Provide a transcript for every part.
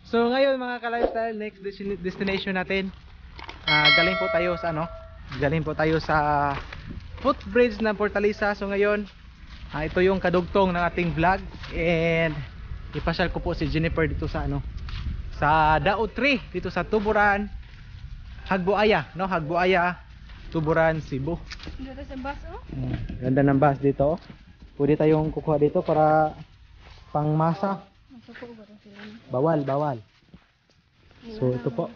So ngayon mga ka-lifestyle, next destination natin, galing po tayo sa ano? Galing po tayo sa footbridge ng Fortaleza. So ngayon, ito yung kadugtong ng ating vlog, and ipasyal ko po si Jennifer dito sa ano, sa Dao 3 dito sa Tuburan, Hagbuaya, no? Hagbuaya, Tuburan, Cebu. Ganda sa bus, oh. Ganda ng bus dito. Pwede tayong kukuha dito para pangmasa. Masuko ba rin sila? Bawal, bawal. So ito po.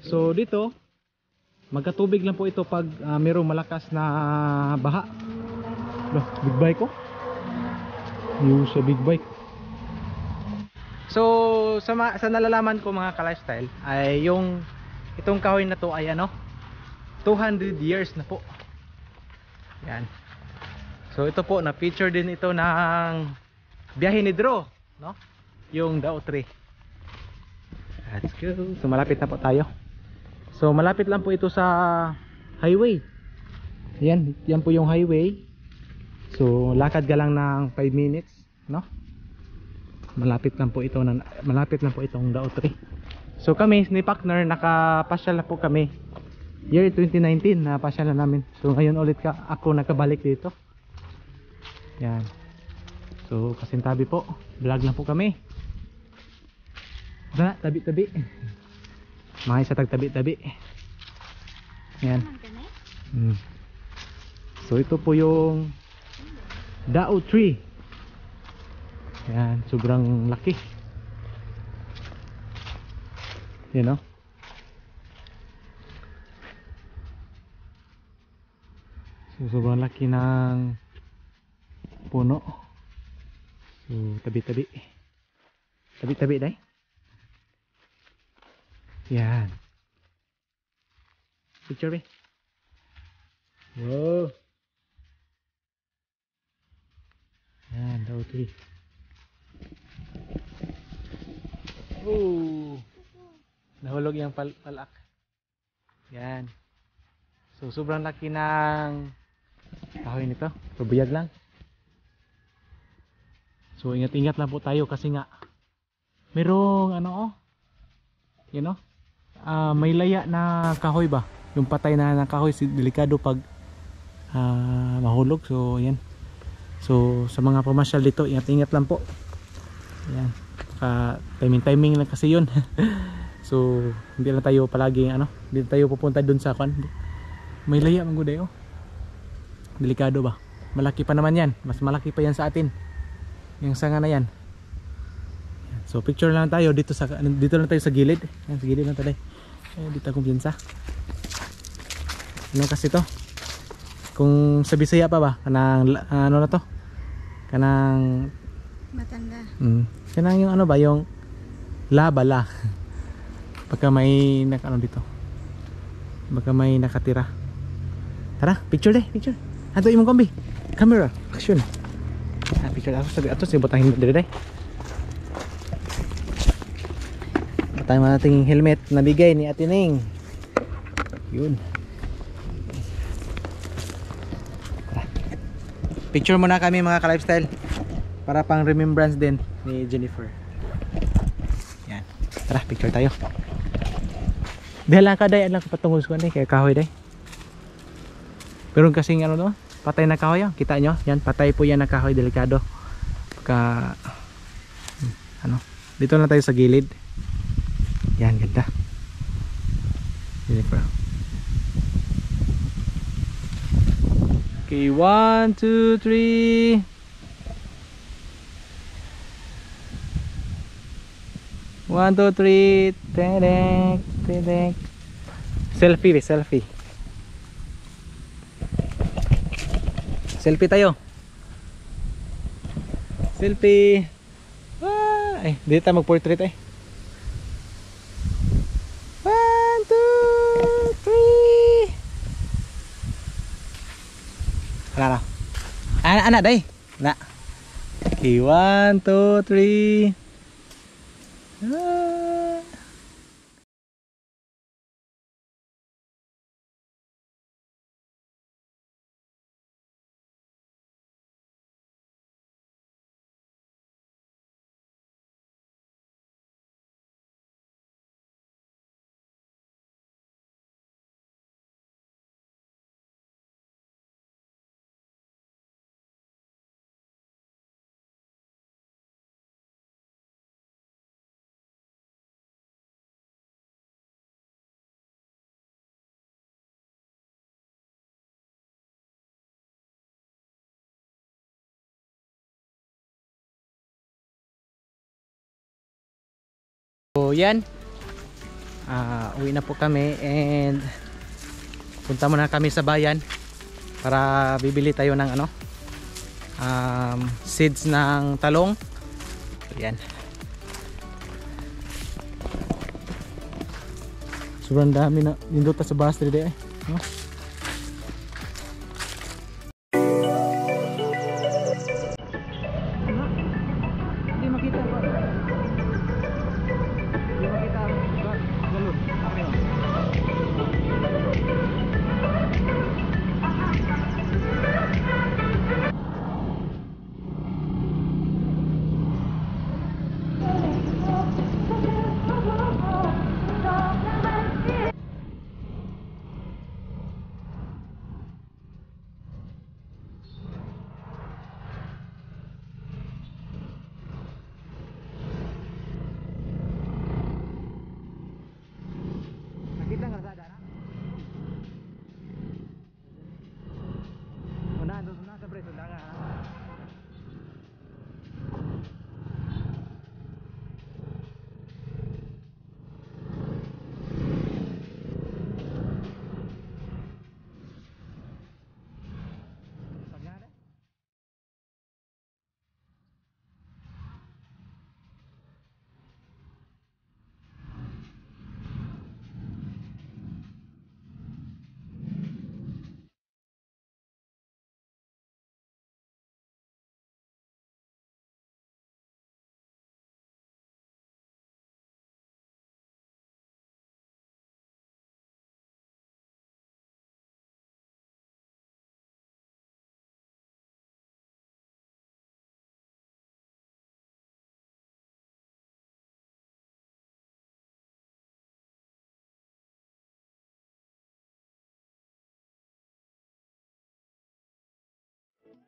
So dito, magkatubig lang po ito pag mayroong malakas na baha. Loh, big bike ko. Yung sa big bike. So sa nalalaman ko mga ka-lifestyle ay yung itong kahoy na to ay ano, 200 years na po. Yan. So ito po, na feature din ito ng biyahe ni Dro, no? Yung Dao 3. Let's go. So malapit na po tayo. So malapit lang po ito sa highway. Yan po yung highway. So lakad ka lang ng 5 minutes, no? Malapit lang po ito, malapit lang po itong Dao 3. So kami ni partner, nakapasyal na po kami. Year 2019 na pasyal na namin. So ngayon ulit ako nakabalik dito. Yan. So kasintabi po, vlog lang po kami. Tabi-tabi. Mga isa tagtabi-tabi. Yan. So ito po yung Dao 3. Yan, sobrang laki. Yan, no? So sobrang laki ng puno. So tabi-tabi. Tabi-tabi dai. Yan. Picture be. Wow. Yan, Dao 3. Oh. Nahulog yung palak. Yan. So sobrang laki ng kahoy nito. Pabuyag lang. So ingat-ingat lang po tayo kasi nga merong ano, oh, you know, may laya na kahoy ba, yung patay na kahoy, delikado pag mahulog. So yan. So sa mga pamasyal dito, ingat-ingat lang po. Yan. Timing lang kasi yun. So hindi lang tayo palagi ano, hindi tayo pupunta dun sa kan. May laya man gud oh. Delikado ba? Malaki pa naman yan. Mas malaki pa yan sa atin. Yung sanga na yan. So picture lang tayo dito lang tayo sa gilid. Yan, sa gilid lang tayo. Dito akong pinsa. Ano kasi to? Kung sa Bisaya pa ba? Kanang ano na to? Kanang Matanda. Kanang yung ano ba? Yung labala. Pagka may ano dito. Pagka may nakatira. Tara, picture deh, picture. Ato imong kombi. Camera, action. Picture ako sa ato, butahin mo dire. Butahin mo nating helmet na bigay ni Ate Ning. Yun. Tara. Picture muna kami mga ka-lifestyle para pang remembrance din ni Jennifer. Yan. Tara, picture tayo. Dahil lang ka day, lang patungos ko kaya kahoy day. Pero kasing ano no, patay na kahoy yan. Kita nyo, yan, patay po yan na kahoy, delikado. Pagka ano, dito na tayo sa gilid. Yan, ganda. Jennifer. Okay, 1, 2, 3. One, two, three. Tedek, tedek. Selfie, selfie. Selfie tayo. Selfie. Ay, dito tayo mag-portrait eh. 1, 2, 3. Ano? Anak day. Na. Okay, 1, 2, 3. So yan, uwi na po kami and punta muna kami sa bayan para bibili tayo ng ano, seeds ng talong. So yan, sobrang dami na nindota sa bus today, no?